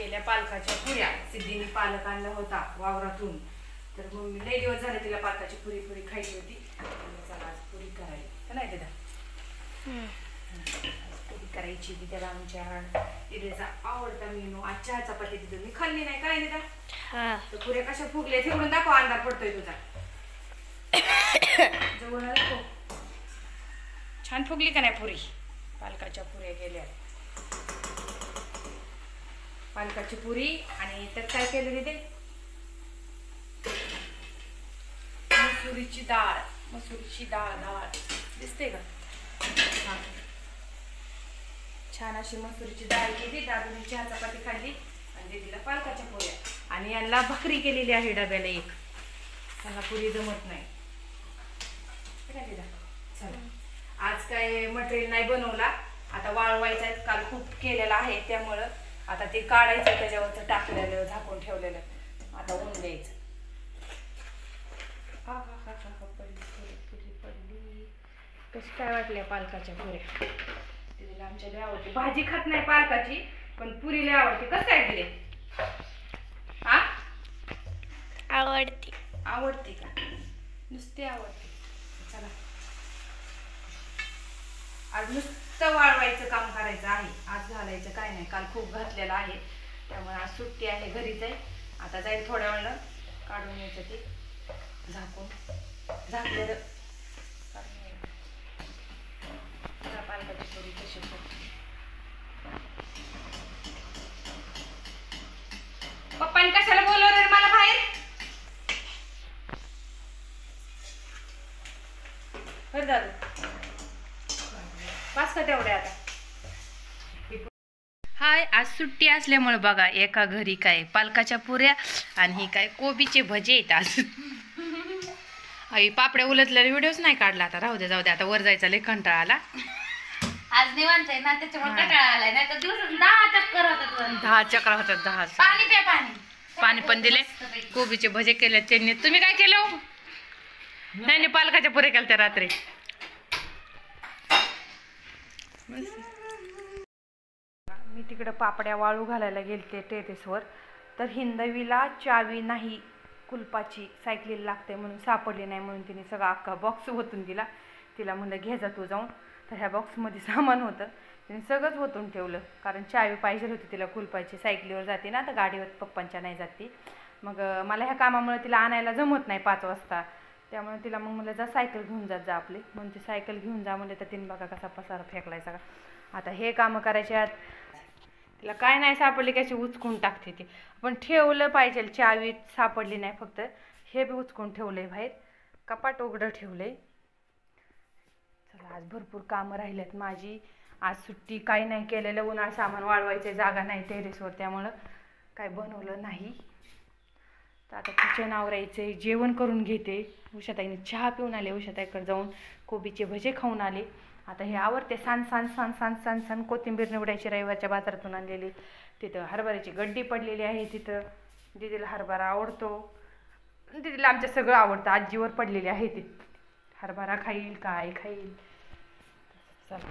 केल्या पालकाच्या पुऱ्या. सिद्धीने पालक आणला होता वावरातून, तर मग लई दिवस झाले तिला पालकाची पुरी खायची होती. चला आज पुरी करायची का नाही दादा? पुरी करायची होती त्याला. आमच्या इडेचा आवडता मेनू. आज चहा चपाती तिथं मी खाल्ली नाही काय दादा? तर पुऱ्या कशा फुगल्या तिकडून दाखव, अंधार पडतोय तुझा. जवळ दाखव. छान फुगली का नाही पुरी? पालकाच्या पुऱ्या केल्या. पालकाची पुरी आणि त्यात काय केलं तिथे? मसुरीची डाळ दिसते का? हा, छान अशी मसुरीची डाळ केली. दादूने चहा चपाती खाल्ली आणि दीदीला पालकाच्या पुऱ्या. आणि यांना भाकरी केलेली आहे डब्याला एक. त्यांना पुरी जमत नाही. चला आज काय मटेरियल नाही बनवला. आता वाळवायचा आहे. काल खूप केलेला आहे त्यामुळं आता ते काढायचं, त्याच्यावरचं टाकलेलं झाकून ठेवलेलं. आता ऊन द्यायचं. पडली कशी काय वाटल्या पालकाच्या पुऱ्या? तिला आमच्या लय आवडते. भाजी खात नाही पालकाची, पण पुरी लय आवडते. कसं काय तिले? आवडते का? नुसती आवडते. चला आज नुसतं वाळवायचं काम करायचं आहे. आज घालायचं काय नाही. काल खूप घातलेलं आहे त्यामुळे आज सुट्टी आहे, घरीच आहे. आता जाईल थोड्या वेळानं काढून यायचं ते झाकून झाकलेलं काढून यायचं. पालकाची पुरी कशी पप्पांनी कशाला बोलवलं रे मला बाहेर? बरं दादू पाच का तेवढ्या आता. हाय, आज सुट्टी असल्यामुळे बघा एका घरी काय पालकाच्या पुऱ्या आणि ही काय कोबीचे भजे आहेत आज. आई पापड्या उलटलेला व्हिडिओच नाही काढला. आता राहू दे, जाऊ दे. आता वर जायचा लय कंटाळा आला. आज निवांत आहे ना, त्याच्यामुळे कंटाळा आलाय. नाही तर दिवसातून 10 चक्कर होतात. 10 चक्र होतात. 10 पाणी प्या पाणी पण दिले. कोबीचे भजे केले त्यांनी. तुम्ही काय केलं? नाही पालकाच्या पुऱ्या केल्या त्या रात्री. मी तिकडं पापड्या वाळू घालायला गेलते टेरेसवर, तर हिंदवीला चावी नाही कुलपाची, सायकलीला लागते म्हणून सापडली नाही. म्हणून तिने सगळा अख्खा बॉक्स ओतून दिला. तिला म्हणलं घे जा तू जाऊन. तर ह्या बॉक्समध्ये सामान होतं. तिने सगळंच ओतून ठेवलं, कारण चावी पाहिजे होती तिला कुलपाची. सायकलीवर जाते ना, तर गाडीवर पप्पांच्या नाही जाते. मग मला ह्या कामामुळे तिला आणायला जमत नाही 5 वाजता. त्यामुळे तिला मग मला जा सायकल घेऊन जात जा आपली. म्हणून ती सायकल घेऊन जा म्हणजे, तर तिने बघा कसा पसारा फेकलायचा का. आता हे कामं करायचे आहेत. तिला काय नाही सापडली कशी उचकून टाकते ती. पण ठेवलं पाहिजे. चावी सापडली नाही, फक्त हे बी उचकून ठेवलंय बाहेर. कपाट उघडं ठेवलंय. चला आज भरपूर कामं राहिलेत माझी. आज सुट्टी, काही नाही केलेलं. उन्हाळा सामान वाळवायचे, जागा नाही टेरेसवर, त्यामुळं काय बनवलं नाही. तर आता किचन आवरायचे, जेवण करून घेते. उषाताईने चहा पिऊन आले. उषाताईकडे जाऊन कोबीचे भजे खाऊन आले. आता हे आवडते. सांड कोथिंबीर निवडायची रविवारच्या बाजारातून आणलेली. तिथं हरभऱ्याची गड्डी पडलेली आहे. तिथं दीदीला हरभरा आवडतो. दीदीला आमच्या सगळं आवडतं. आजीवर पडलेली आहे ती. हरभरा खाईल काय खाईल. चला